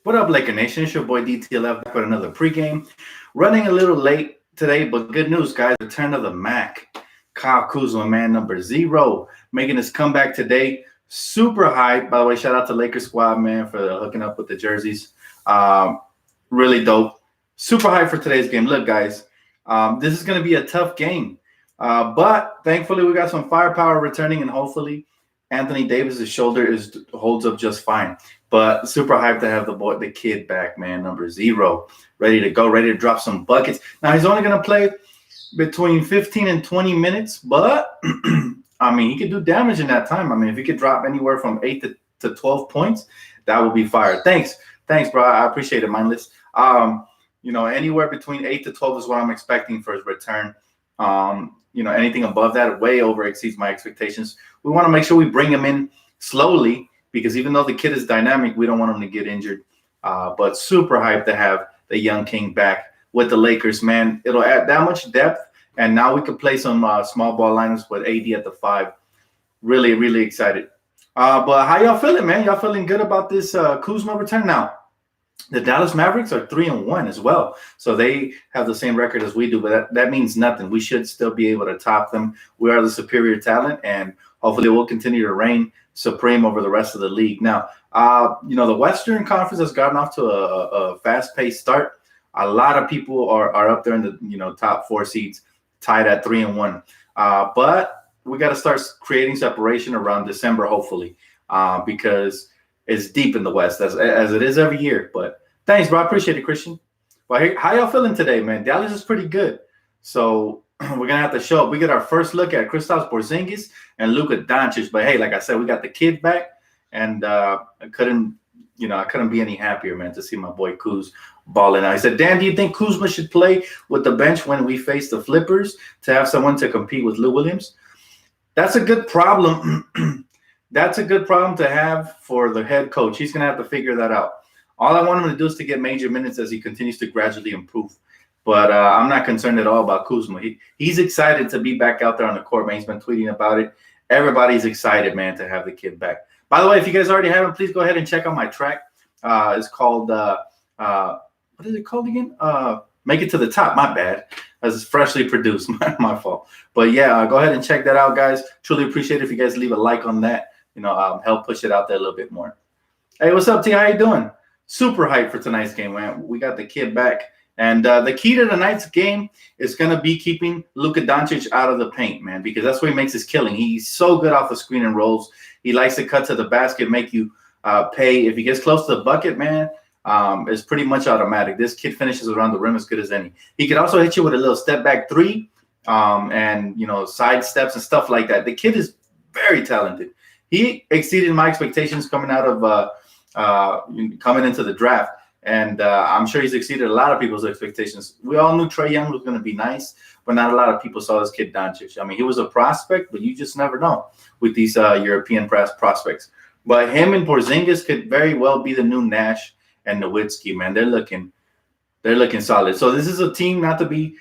What up, Laker Nation? It's your boy DTLF back with another pregame. Running a little late today, but good news, guys. Return of the Mac. Kyle Kuzma, man, number 0, making his comeback today. Super hype. By the way, shout out to Lakers squad, man, for hooking up with the jerseys. Really dope. Super hype for today's game. Look, guys, this is going to be a tough game. But thankfully, we got some firepower returning, and hopefully Anthony Davis's shoulder holds up just fine. But super hyped to have the kid back, man, number 0, ready to go, ready to drop some buckets. Now, he's only going to play between 15 and 20 minutes, but, I mean, he could do damage in that time. I mean, if he could drop anywhere from 8 to 12 points, that would be fire. Thanks, bro. I appreciate it, Mindless. Anywhere between 8 to 12 is what I'm expecting for his return. Anything above that way over exceeds my expectations. We want to make sure we bring him in slowly because even though the kid is dynamic, we don't want him to get injured. But super hyped to have the young king back with the Lakers, man. It'll add that much depth, and now we could play some small ball lineups with AD at the 5. Really, really excited. But how y'all feeling, man? Y'all feeling good about this Kuzma return? Now, the Dallas Mavericks are 3-1 as well. So they have the same record as we do, but that means nothing. We should still be able to top them. We are the superior talent, and hopefully we'll continue to reign supreme over the rest of the league. Now, the Western Conference has gotten off to a fast-paced start. A lot of people are up there in the top 4 seeds, tied at 3-1. But we got to start creating separation around December, hopefully, because it's deep in the West as it is every year. But thanks, bro. I appreciate it, Christian. Well, hey, how y'all feeling today, man? Dallas is pretty good. So we're going to have to show up. We get our first look at Kristaps Porzingis and Luka Doncic. But, hey, like I said, we got the kid back. And I couldn't be any happier, man, to see my boy Kuz balling out. He said, Dan, do you think Kuzma should play with the bench when we face the Flippers to have someone to compete with Lou Williams? That's a good problem. That's a good problem to have for the head coach. He's going to have to figure that out. All I want him to do is to get major minutes as he continues to gradually improve. But I'm not concerned at all about Kuzma. He's excited to be back out there on the court, man. He's been tweeting about it. Everybody's excited, man, to have the kid back. By the way, if you guys already haven't, please go ahead and check out my track. It's called, what is it called again? Make It to the Top. My bad. It's freshly produced. My fault. But, yeah, go ahead and check that out, guys. Truly appreciate it if you guys leave a like on that. Help push it out there a little bit more. Hey, what's up, T? How you doing? Super hyped for tonight's game, man. We got the kid back. And the key to tonight's game is going to be keeping Luka Doncic out of the paint, man, because that's where he makes his killing. He's so good off the screen and rolls. He likes to cut to the basket, make you pay. If he gets close to the bucket, man, it's pretty much automatic. This kid finishes around the rim as good as any. He could also hit you with a little step-back 3 and, side steps and stuff like that. The kid is very talented. He exceeded my expectations coming out of coming into the draft, and I'm sure he's exceeded a lot of people's expectations. We all knew Trae Young was going to be nice, but not a lot of people saw this kid Doncic. I mean, he was a prospect, but you just never know with these European prospects. But him and Porzingis could very well be the new Nash and Nowitzki, man. They're looking solid. So this is a team not to be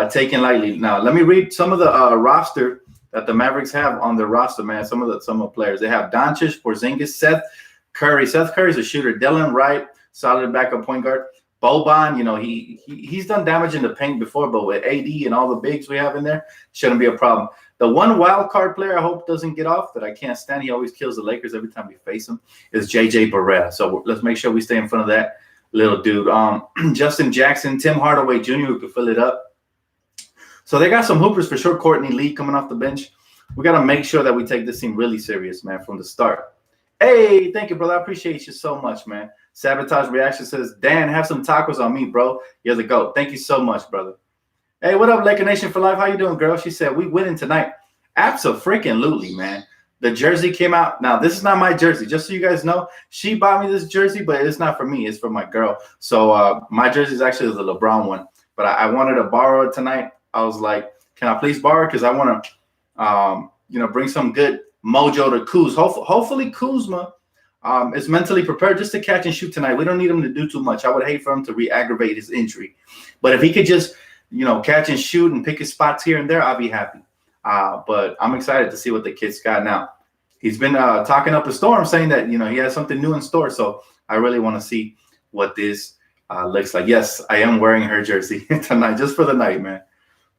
taken lightly. Now, let me read some of the roster that the Mavericks have on their roster, man. Some of the players. They have Doncic, Porzingis, Seth Curry. Seth Curry's a shooter. Dylan Wright, solid backup point guard. Boban, he's done damage in the paint before, but with AD and all the bigs we have in there, shouldn't be a problem. The one wild card player I hope doesn't get off that I can't stand, he always kills the Lakers every time we face him, is JJ Barea. So let's make sure we stay in front of that little dude. Justin Jackson, Tim Hardaway Jr., who could fill it up. So they got some hoopers for sure. Courtney Lee coming off the bench. We got to make sure that we take this team really serious, man, from the start. Hey, thank you, brother. I appreciate you so much, man. Sabotage Reaction says, Dan, have some tacos on me, bro. You're the GOAT. Thank you so much, brother. Hey, what up, Laker Nation for life? How you doing, girl? She said, we winning tonight. Abso-freaking-lutely, man. The jersey came out. Now, this is not my jersey. Just so you guys know, she bought me this jersey, but it's not for me. It's for my girl. So my jersey is actually the LeBron one. But I wanted to borrow it tonight. I was like, can I please borrow it? Because I want to, bring some good mojo to Kuz. Hopefully Kuzma is mentally prepared just to catch and shoot tonight. We don't need him to do too much. I would hate for him to re-aggravate his injury. But if he could just, catch and shoot and pick his spots here and there, I'll be happy. But I'm excited to see what the kid's got now. He's been talking up a storm, saying that, he has something new in store. So I really want to see what this looks like. Yes, I am wearing her jersey tonight, just for the night, man.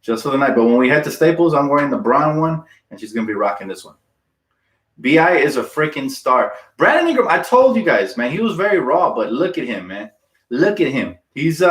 Just for the night. But when we head to Staples, I'm wearing the brown one, and she's going to be rocking this one. B.I. is a freaking star. Brandon Ingram, I told you guys, man, he was very raw, but look at him, man. Look at him. He's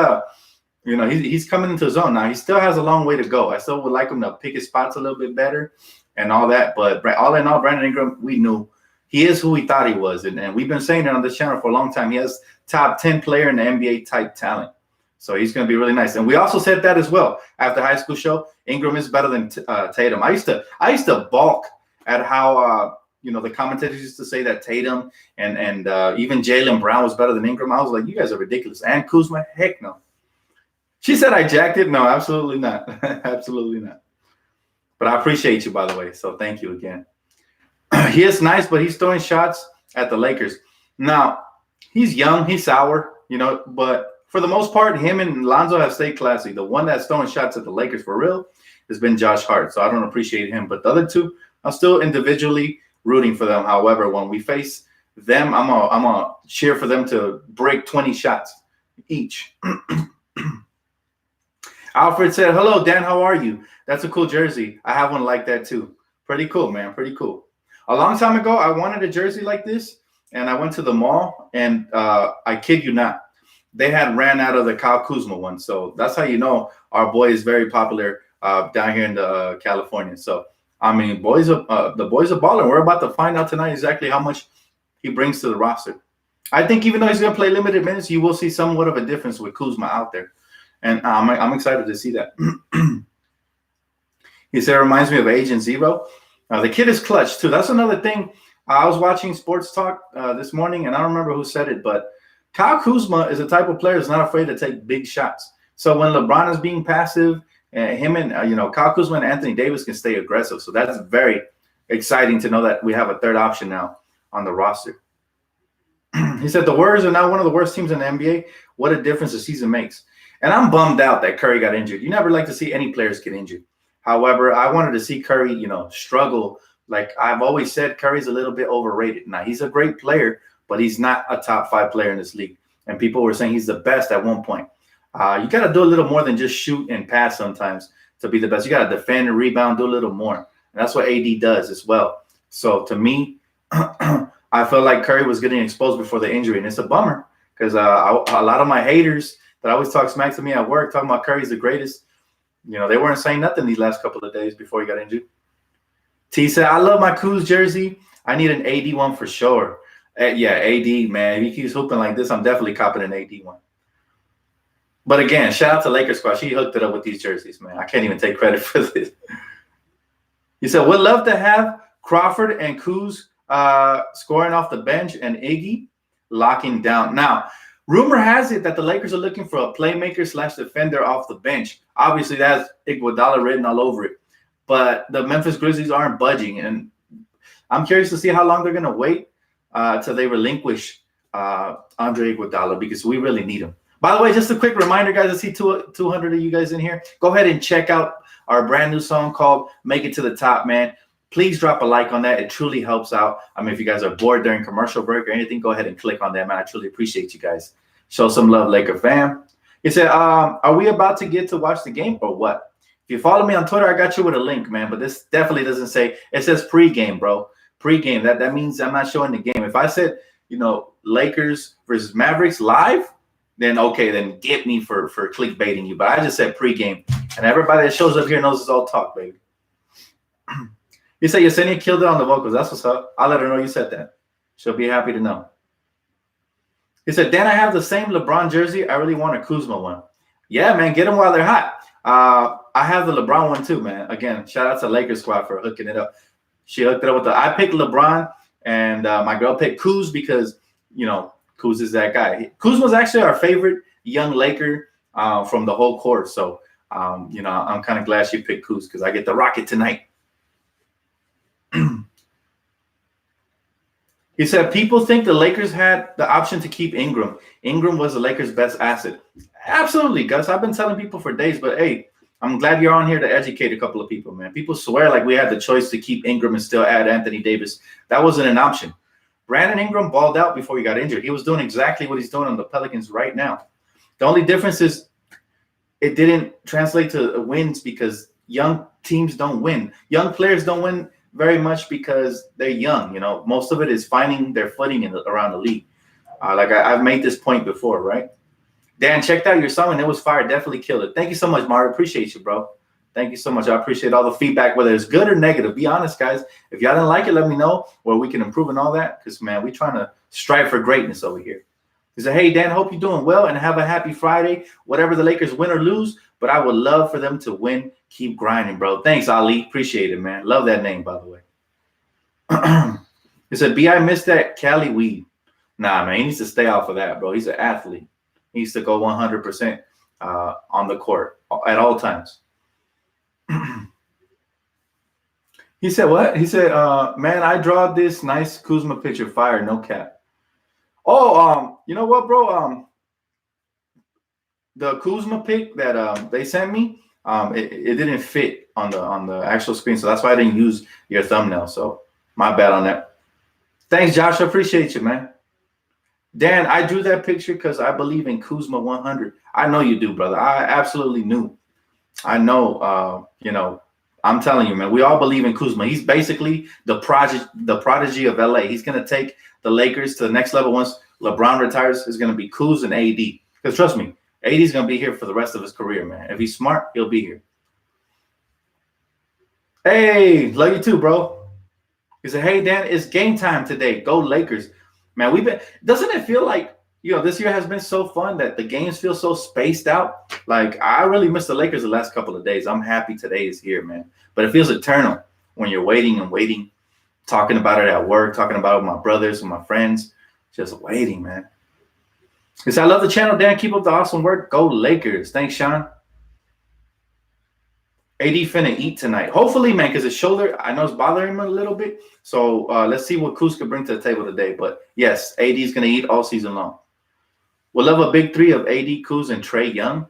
he's coming into his own now. He still has a long way to go. I still would like him to pick his spots a little bit better and all that. But all in all, Brandon Ingram, we knew he is who we thought he was. And we've been saying it on this channel for a long time. He has top 10 player in the NBA type talent. So he's going to be really nice. And we also said that as well after high school show. Ingram is better than Tatum. I used to balk at how the commentators used to say that Tatum and even Jaylen Brown was better than Ingram. I was like, you guys are ridiculous. And Kuzma, heck no. She said I jacked it. No, absolutely not. Absolutely not. But I appreciate you, by the way. So thank you again. He is nice, but he's throwing shots at the Lakers. Now, he's young. He's sour, but for the most part, him and Lonzo have stayed classy. The one that's throwing shots at the Lakers for real has been Josh Hart. So I don't appreciate him. But the other two, I'm still individually rooting for them. However, when we face them, I'm gonna cheer for them to break 20 shots each. Alfred said, hello, Dan, how are you? That's a cool jersey. I have one like that too. Pretty cool, man. Pretty cool. A long time ago, I wanted a jersey like this, and I went to the mall, and I kid you not, they had ran out of the Kyle Kuzma one. So that's how you know our boy is very popular down here in California. So, I mean, the boys are balling. We're about to find out tonight exactly how much he brings to the roster. I think even though he's going to play limited minutes, you will see somewhat of a difference with Kuzma out there. And I'm excited to see that. He said, it reminds me of Agent Zero. The kid is clutch, too. That's another thing. I was watching Sports Talk this morning, and I don't remember who said it, but Kyle Kuzma is a type of player that's not afraid to take big shots. So when LeBron is being passive, him and Kyle Kuzma and Anthony Davis can stay aggressive. So that's very exciting to know that we have a third option now on the roster. He said the Warriors are now one of the worst teams in the NBA. What a difference the season makes. And I'm bummed out that Curry got injured. You never like to see any players get injured. However, I wanted to see Curry, struggle. Like I've always said, Curry's a little bit overrated. Now, he's a great player, but he's not a top 5 player in this league. And people were saying he's the best at one point. You got to do a little more than just shoot and pass sometimes to be the best. You got to defend and rebound, do a little more. And that's what AD does as well. So to me, I felt like Curry was getting exposed before the injury. And it's a bummer because a lot of my haters that always talk smack to me at work, talking about Curry's the greatest, they weren't saying nothing these last couple of days before he got injured. T said, I love my Kuz jersey. I need an AD one for sure. Yeah, AD, man. If he keeps hooping like this, I'm definitely copping an AD one. But again, shout out to Lakers squad. She hooked it up with these jerseys, man. I can't even take credit for this. He said, would love to have Crawford and Kuz scoring off the bench and Iggy locking down. Now, rumor has it that the Lakers are looking for a playmaker / defender off the bench. Obviously, that has Iguodala written all over it. But the Memphis Grizzlies aren't budging. And I'm curious to see how long they're going to wait till they relinquish Andre Iguodala because we really need him. By the way, just a quick reminder, guys, I see 200 of you guys in here. Go ahead and check out our brand new song called Make It to the Top, man. Please drop a like on that. It truly helps out. I mean, if you guys are bored during commercial break or anything, go ahead and click on that, man. I truly appreciate you guys. Show some love, Laker fam. He said, are we about to get to watch the game or what? If you follow me on Twitter, I got you with a link, man. But this definitely doesn't say – it says pregame, bro. Pregame. That means I'm not showing the game. If I said, Lakers versus Mavericks live, then okay, then get me for clickbaiting you. But I just said pregame. And everybody that shows up here knows it's all talk, baby. You said Yesenia killed it on the vocals. That's what's up. I'll let her know you said that. She'll be happy to know. He said, Dan, I have the same LeBron jersey. I really want a Kuzma one. Yeah, man, get them while they're hot. I have the LeBron one too, man. Again, shout out to Lakers squad for hooking it up. She hooked it up with I picked LeBron, and my girl picked Kuz because, Kuz is that guy. Kuz was actually our favorite young Laker from the whole course. So, I'm kind of glad she picked Kuz because I get the Rocket tonight. He said, people think the Lakers had the option to keep Ingram. Ingram was the Lakers' best asset. Absolutely, Gus. I've been telling people for days, but hey, I'm glad you're on here to educate a couple of people, man. People swear like we had the choice to keep Ingram and still add Anthony Davis. That wasn't an option. Brandon Ingram balled out before he got injured. He was doing exactly what he's doing on the Pelicans right now. The only difference is it didn't translate to wins because young teams don't win. Young players don't win very much because they're young. Most of it is finding their footing around the league. I've made this point before, right? Dan, checked out your song and it was fire. Definitely killed it. Thank you so much, Mario. Appreciate you, bro. Thank you so much. I appreciate all the feedback, whether it's good or negative. Be honest, guys. If y'all didn't like it, let me know where we can improve and all that. Because, man, we're trying to strive for greatness over here. He said, hey, Dan, hope you're doing well and have a happy Friday. Whatever the Lakers win or lose, but I would love for them to win. Keep grinding, bro. Thanks, Ali. Appreciate it, man. Love that name, by the way. He said, B.I. missed that Cali weed. Nah, man, he needs to stay off of that, bro. He's an athlete. He needs to go 100% on the court at all times. He said what? He said, man, I draw this nice Kuzma picture. Fire, no cap. Oh, you know what, bro? The Kuzma pic that they sent me, it didn't fit on the actual screen, so that's why I didn't use your thumbnail. So my bad on that. Thanks, Josh. I appreciate you, man. Dan, I drew that picture because I believe in Kuzma 100. I know you do, brother. I absolutely knew. I know. I'm telling you, man. We all believe in Kuzma. He's basically the prodigy of LA. He's gonna take the Lakers to the next level once LeBron retires. Is gonna be Kuz and AD. Because trust me, AD is gonna be here for the rest of his career, man. If he's smart, he'll be here. Hey, love you too, bro. He said, hey, Dan, it's game time today. Go Lakers. Man, doesn't it feel like, this year has been so fun that the games feel so spaced out? Like, I really missed the Lakers the last couple of days. I'm happy today is here, man. But it feels eternal when you're waiting and waiting, talking about it at work, talking about it with my brothers and my friends, just waiting, man. He said, I love the channel, Dan. Keep up the awesome work. Go Lakers. Thanks, Sean. AD finna eat tonight. Hopefully, man, because his shoulder, I know it's bothering him a little bit. So let's see what Kuz can bring to the table today. But yes, AD is going to eat all season long. We'll love a big three of AD, Kuz, and Trae Young.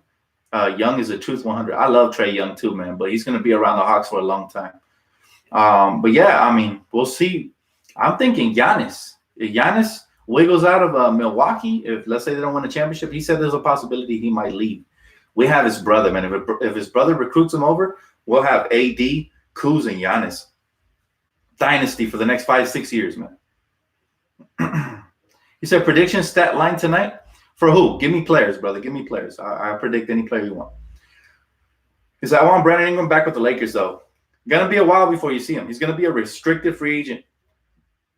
Young is a truth 100. I love Trae Young too, man, but he's going to be around the Hawks for a long time. But yeah, I mean, we'll see. I'm thinking Giannis. If Giannis wiggles out of Milwaukee, if let's say they don't win a championship, he said there's a possibility he might leave. We have his brother, man. If his brother recruits him over, we'll have AD, Kuz, and Giannis. Dynasty for the next 5-6 years, man. He said prediction stat line tonight. For who? Give me players, brother. Give me players. I predict any player you want. He said, I want Brandon Ingram back with the Lakers, though. Going to be a while before you see him. He's going to be a restricted free agent,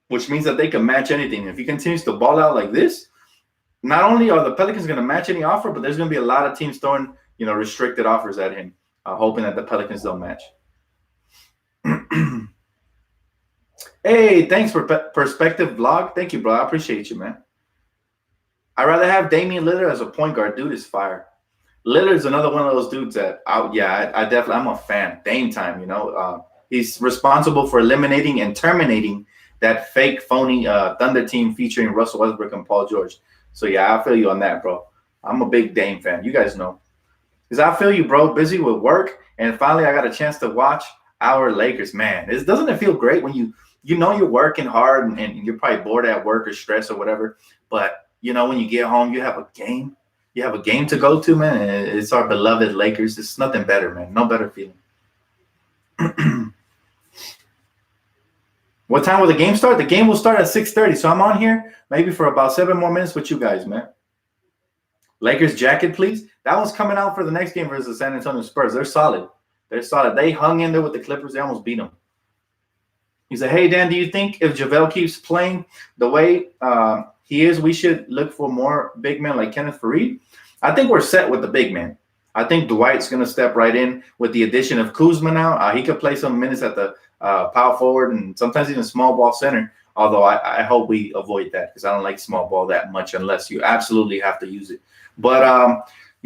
which means that they can match anything. If he continues to ball out like this, not only are the Pelicans going to match any offer, but there's going to be a lot of teams throwing, restricted offers at him, hoping that the Pelicans don't match. Hey, thanks for Perspective Vlog. Thank you, bro. I appreciate you, man. I'd rather have Damian Lillard as a point guard. Dude is fire. Lillard's another one of those dudes that, I definitely, I'm a fan. Dame time, he's responsible for eliminating and terminating that fake, phony Thunder team featuring Russell Westbrook and Paul George. So, yeah, I feel you on that, bro. I'm a big Dame fan. You guys know. Because I feel you, bro. Busy with work, and finally I got a chance to watch our Lakers. Man, doesn't it feel great when you're working hard and you're probably bored at work or stressed or whatever, but when you get home, you have a game. You have a game to go to, man. And it's our beloved Lakers. It's nothing better, man. No better feeling. What time will the game start? The game will start at 6:30. So I'm on here maybe for about 7 more minutes with you guys, man. Lakers jacket, please. That one's coming out for the next game versus the San Antonio Spurs. They're solid. They hung in there with the Clippers. They almost beat them. He said, hey, Dan, do you think if JaVale keeps playing the way he is, we should look for more big men like Kenneth Faried? I think we're set with the big man. I think Dwight's going to step right in with the addition of Kuzma now. He could play some minutes at the power forward and sometimes even small ball center, although I hope we avoid that because I don't like small ball that much unless you absolutely have to use it. But,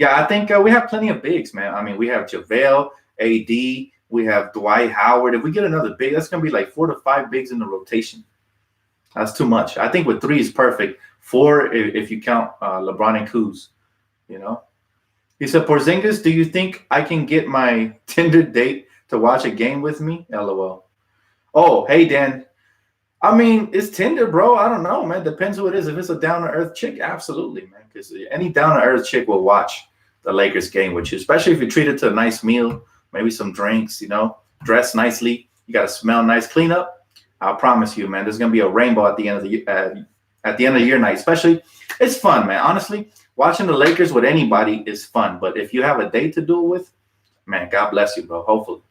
I think we have plenty of bigs, man. I mean, we have JaVale, AD, we have Dwight Howard. If we get another big, that's going to be like 4 to 5 bigs in the rotation. That's too much. I think with 3 is perfect. 4 if you count LeBron and Kuz, He said, Porzingis, do you think I can get my Tinder date to watch a game with me? LOL. Oh, hey, Dan. I mean, it's Tinder, bro. I don't know, man. Depends who it is. If it's a down to earth chick, absolutely, man. Because any down to earth chick will watch the Lakers game with you, especially if you treat it to a nice meal, maybe some drinks, dress nicely. You got to smell nice, clean up. I promise you, man. There's gonna be a rainbow at the end of the at the end of your night. Especially, it's fun, man. Honestly, watching the Lakers with anybody is fun. But if you have a date to do it with, man, God bless you, bro. Hopefully.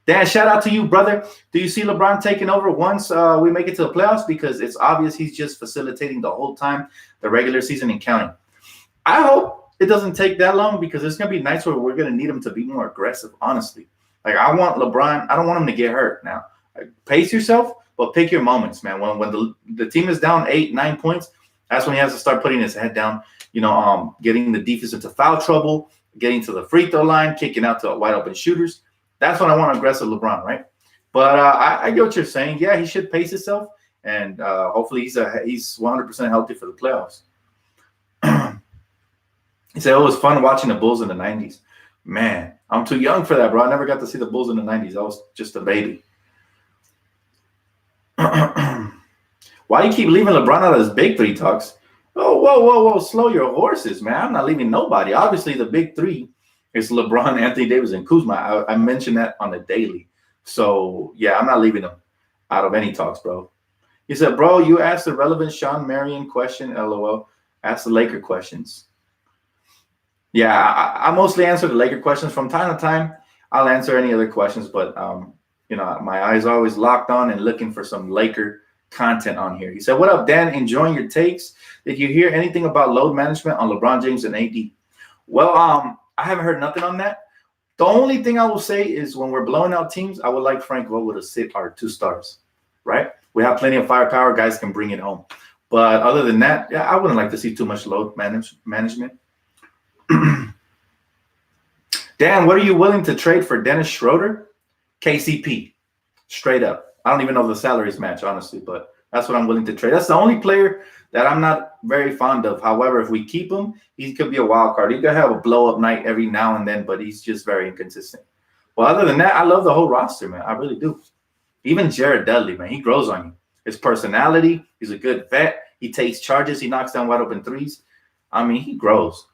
Dan, shout out to you, brother. Do you see LeBron taking over once we make it to the playoffs? Because it's obvious he's just facilitating the whole time, the regular season and counting. I hope it doesn't take that long because it's going to be nights where we're going to need him to be more aggressive, honestly. Like, I want LeBron. I don't want him to get hurt now. Like, pace yourself, but pick your moments, man. When the team is down 8, 9 points, that's when he has to start putting his head down, getting the defense into foul trouble, getting to the free throw line, kicking out to wide open shooters. That's when I want aggressive LeBron, right? But I get what you're saying. Yeah, he should pace himself, and hopefully he's 100% healthy for the playoffs. He said, it was fun watching the Bulls in the 90s. Man, I'm too young for that, bro. I never got to see the Bulls in the 90s. I was just a baby. Why you keep leaving LeBron out of his big three talks? Oh, whoa. Slow your horses, man. I'm not leaving nobody. Obviously, the big three is LeBron, Anthony Davis, and Kuzma. I mentioned that on the daily. So, yeah, I'm not leaving them out of any talks, bro. He said, bro, you asked the relevant Sean Marion question, LOL. Ask the Laker questions. Yeah, I mostly answer the Laker questions. From time to time, I'll answer any other questions. But, my eyes are always locked on and looking for some Laker content on here. He said, what up, Dan? Enjoying your takes. Did you hear anything about load management on LeBron James and AD? Well, I haven't heard nothing on that. The only thing I will say is when we're blowing out teams, I would like Frank Vogel to sit our 2 stars, right? We have plenty of firepower. Guys can bring it home. But other than that, yeah, I wouldn't like to see too much load management. Dan, what are you willing to trade for Dennis Schroder? KCP, straight up. I don't even know if the salaries match, honestly, but that's what I'm willing to trade. That's the only player that I'm not very fond of. However, if we keep him, he could be a wild card. He could have a blow-up night every now and then, but he's just very inconsistent. Well, other than that, I love the whole roster, man. I really do. Even Jared Dudley, man, he grows on you. His personality, he's a good vet. He takes charges. He knocks down wide open threes. I mean, he grows.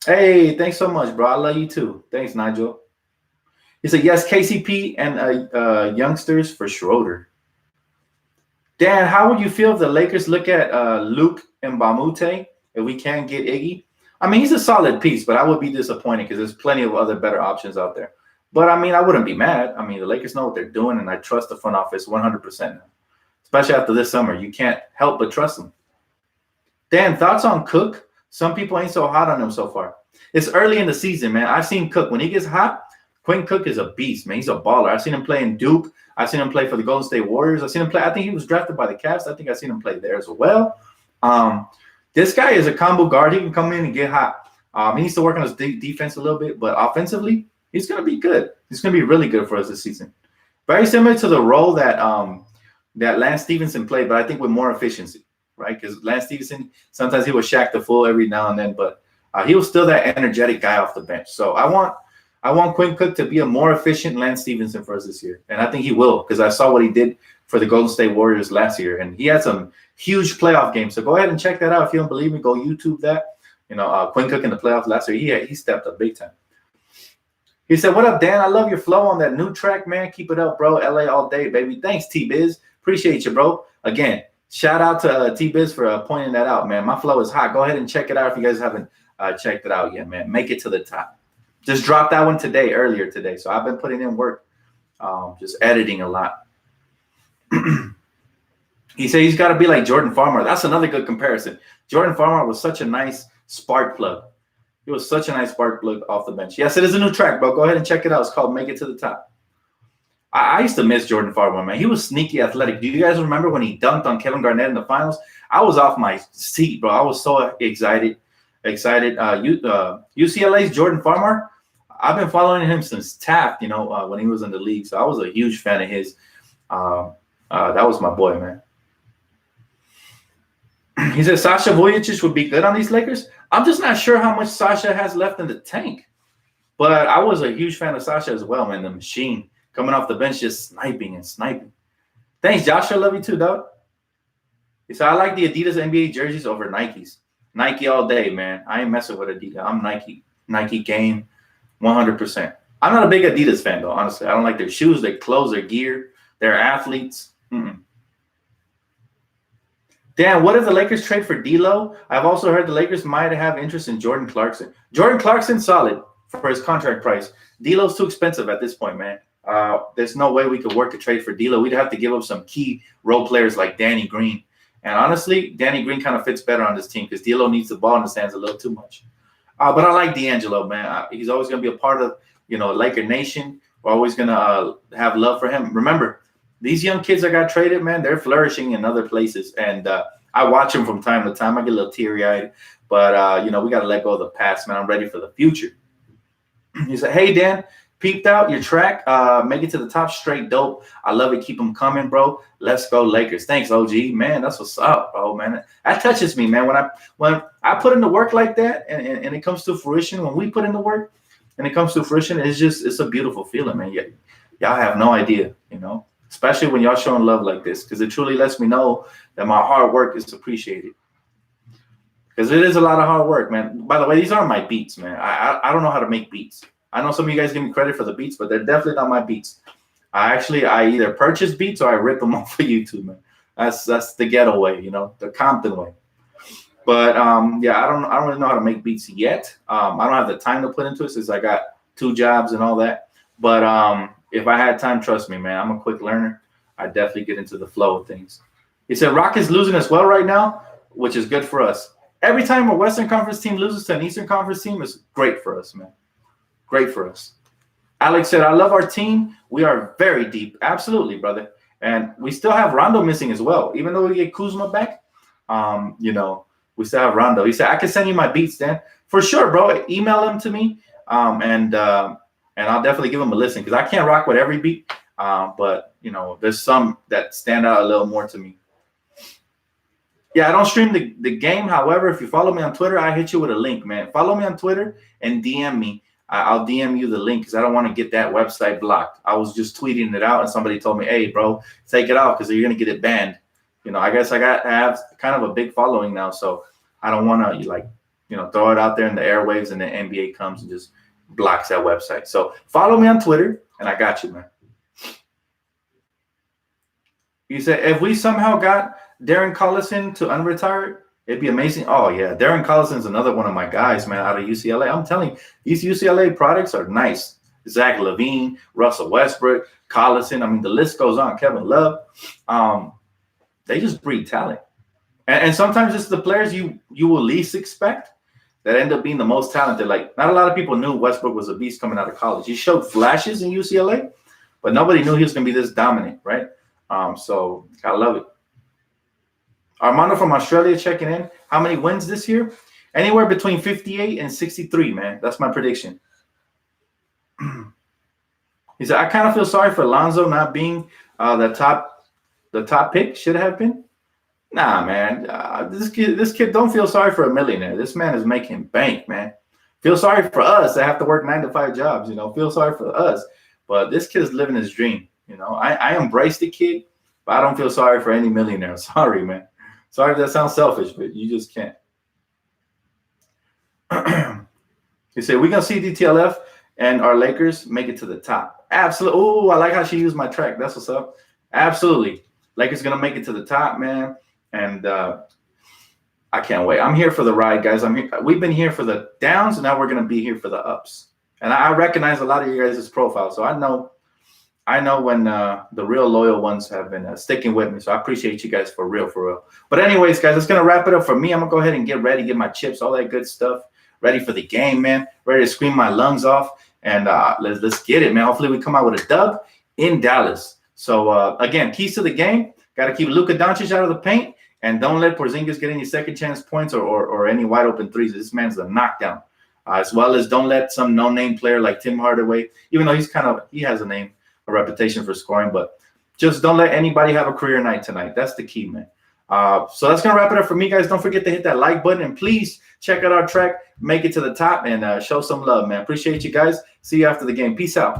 Hey, thanks so much, bro. I love you too. Thanks, Nigel. He said, yes, KCP and youngsters for Schroder. Dan, how would you feel if the Lakers look at Luke Mbamute if we can't get Iggy? I mean, he's a solid piece, but I would be disappointed because there's plenty of other better options out there. But, I mean, I wouldn't be mad. I mean, the Lakers know what they're doing, and I trust the front office 100% now, especially after this summer. You can't help but trust them. Dan, thoughts on Cook? Some people ain't so hot on him so far. It's early in the season, man. I've seen Cook. When he gets hot, Quinn Cook is a beast, man. He's a baller. I've seen him play in Duke. I've seen him play for the Golden State Warriors. I've seen him play. I think he was drafted by the Cavs. I think I've seen him play there as well. This guy is a combo guard. He can come in and get hot. He needs to work on his defense a little bit, but offensively, he's going to be good. He's going to be really good for us this season. Very similar to the role that Lance Stevenson played, but I think with more efficiency, right? Because Lance Stevenson, sometimes he was Shaq the Fool every now and then, but he was still that energetic guy off the bench. So I want Quinn Cook to be a more efficient Lance Stevenson for us this year. And I think he will, because I saw what he did for the Golden State Warriors last year. And he had some huge playoff games. So go ahead and check that out. If you don't believe me, go YouTube that. Quinn Cook in the playoffs last year, he stepped up big time. He said, what up, Dan? I love your flow on that new track, man. Keep it up, bro. LA all day, baby. Thanks, T-Biz. Appreciate you, bro. Again, shout out to T-Biz for pointing that out, man. My flow is hot. Go ahead and check it out if you guys haven't checked it out yet, man. Make it to the top. Just dropped that one earlier today. So I've been putting in work, just editing a lot. He said he's got to be like Jordan Farmer. That's another good comparison. Jordan Farmer was such a nice spark plug. He was such a nice spark plug off the bench. Yes, it is a new track, bro. Go ahead and check it out. It's called Make It to the Top. I used to miss Jordan Farmer, man. He was sneaky athletic. Do you guys remember when he dunked on Kevin Garnett in the finals? I was off my seat, bro. I was so excited. UCLA's Jordan Farmer, I've been following him since Taft, when he was in the league. So I was a huge fan of his. That was my boy, man. He said Sasha Vujicic would be good on these Lakers. I'm just not sure how much Sasha has left in the tank. But I was a huge fan of Sasha as well, man. The machine coming off the bench, just sniping and sniping. Thanks, Josh. I love you too, dog. So I like the Adidas NBA jerseys over Nikes. Nike all day, man. I ain't messing with Adidas. I'm Nike. Nike game, 100%. I'm not a big Adidas fan, though, honestly. I don't like their shoes, their clothes, their gear, their athletes. Dan, what if the Lakers trade for D'Lo? I've also heard the Lakers might have interest in Jordan Clarkson. Jordan Clarkson's solid for his contract price. D'Lo's too expensive at this point, man. There's no way we could work a trade for D'Lo. We'd have to give up some key role players like Danny Green. And honestly, Danny Green kind of fits better on this team because D'Lo needs the ball in his hands a little too much. But I like DAngelo, man. He's always going to be a part of, Laker Nation. We're always going to have love for him. Remember, these young kids that got traded, man, they're flourishing in other places. And I watch them from time to time. I get a little teary-eyed. But, we got to let go of the past, man. I'm ready for the future. He said, hey, Dan, peeped out your track. Make it to the top, straight dope. I love it. Keep them coming, bro. Let's go Lakers. Thanks, OG. Man, that's what's up, bro, man. That touches me, man. When I put in the work like that and it comes to fruition, when we put in the work and it comes to fruition, it's a beautiful feeling, man. Y'all have no idea, especially when y'all showing love like this, because it truly lets me know that my hard work is appreciated. Because it is a lot of hard work, man. By the way, these aren't my beats, man. I don't know how to make beats. I know some of you guys give me credit for the beats, but they're definitely not my beats. I either purchase beats or I rip them off of YouTube, man. That's the ghetto way, the Compton way. But I don't really know how to make beats yet. I don't have the time to put into it since I got 2 jobs and all that. But if I had time, trust me, man, I'm a quick learner. I definitely get into the flow of things. He said Rockets losing as well right now, which is good for us. Every time a Western Conference team loses to an Eastern Conference team, it's great for us, man. Great for us. Alex said, I love our team. We are very deep. Absolutely, brother. And we still have Rondo missing as well. Even though we get Kuzma back, we still have Rondo. He said, I can send you my beats, Dan. For sure, bro. Email them to me, and I'll definitely give them a listen because I can't rock with every beat. But, there's some that stand out a little more to me. Yeah, I don't stream the game. However, if you follow me on Twitter, I hit you with a link, man. Follow me on Twitter and DM me. I'll DM you the link because I don't want to get that website blocked. I was just tweeting it out and somebody told me, hey, bro, take it off because you're going to get it banned. I guess I have kind of a big following now, so I don't want to throw it out there in the airwaves and the NBA comes and just blocks that website. So follow me on Twitter and I got you, man. You said, if we somehow got Darren Collison to unretire, it'd be amazing. Oh, yeah. Darren Collison is another one of my guys, man, out of UCLA. I'm telling you, these UCLA products are nice. Zach LaVine, Russell Westbrook, Collison. I mean, the list goes on. Kevin Love. They just breed talent. And sometimes it's the players you will least expect that end up being the most talented. Like, not a lot of people knew Westbrook was a beast coming out of college. He showed flashes in UCLA, but nobody knew he was going to be this dominant, right? So I love it. Armando from Australia checking in. How many wins this year? Anywhere between 58 and 63, man. That's my prediction. He said, I kind of feel sorry for Lonzo not being the top pick. Should have been. Nah, man. This kid don't feel sorry for a millionaire. This man is making bank, man. Feel sorry for us that have to work 9 to 5 jobs. Feel sorry for us. But this kid is living his dream. I embrace the kid, but I don't feel sorry for any millionaire. Sorry, man. Sorry if that sounds selfish, but you just can't. He said, we're going to see DTLF and our Lakers make it to the top. Absolutely. Oh, I like how she used my track. That's what's up. Absolutely. Lakers going to make it to the top, man. And I can't wait. I'm here for the ride, guys. We've been here for the downs, and now we're going to be here for the ups. And I recognize a lot of you guys' profiles, so I know when the real loyal ones have been sticking with me. So I appreciate you guys for real. But anyways, guys, that's going to wrap it up for me. I'm going to go ahead and get ready, get my chips, all that good stuff, ready for the game, man, ready to scream my lungs off. And let's get it, man. Hopefully we come out with a dub in Dallas. So, again, keys to the game, got to keep Luka Doncic out of the paint, and don't let Porzingis get any second chance points or any wide open threes. This man's a knockdown. As well as don't let some no-name player like Tim Hardaway, even though he has a reputation for scoring, but just don't let anybody have a career night tonight. That's the key, man. So that's going to wrap it up for me, guys. Don't forget to hit that like button, and please check out our track, make it to the top, and show some love, man. Appreciate you guys. See you after the game. Peace out.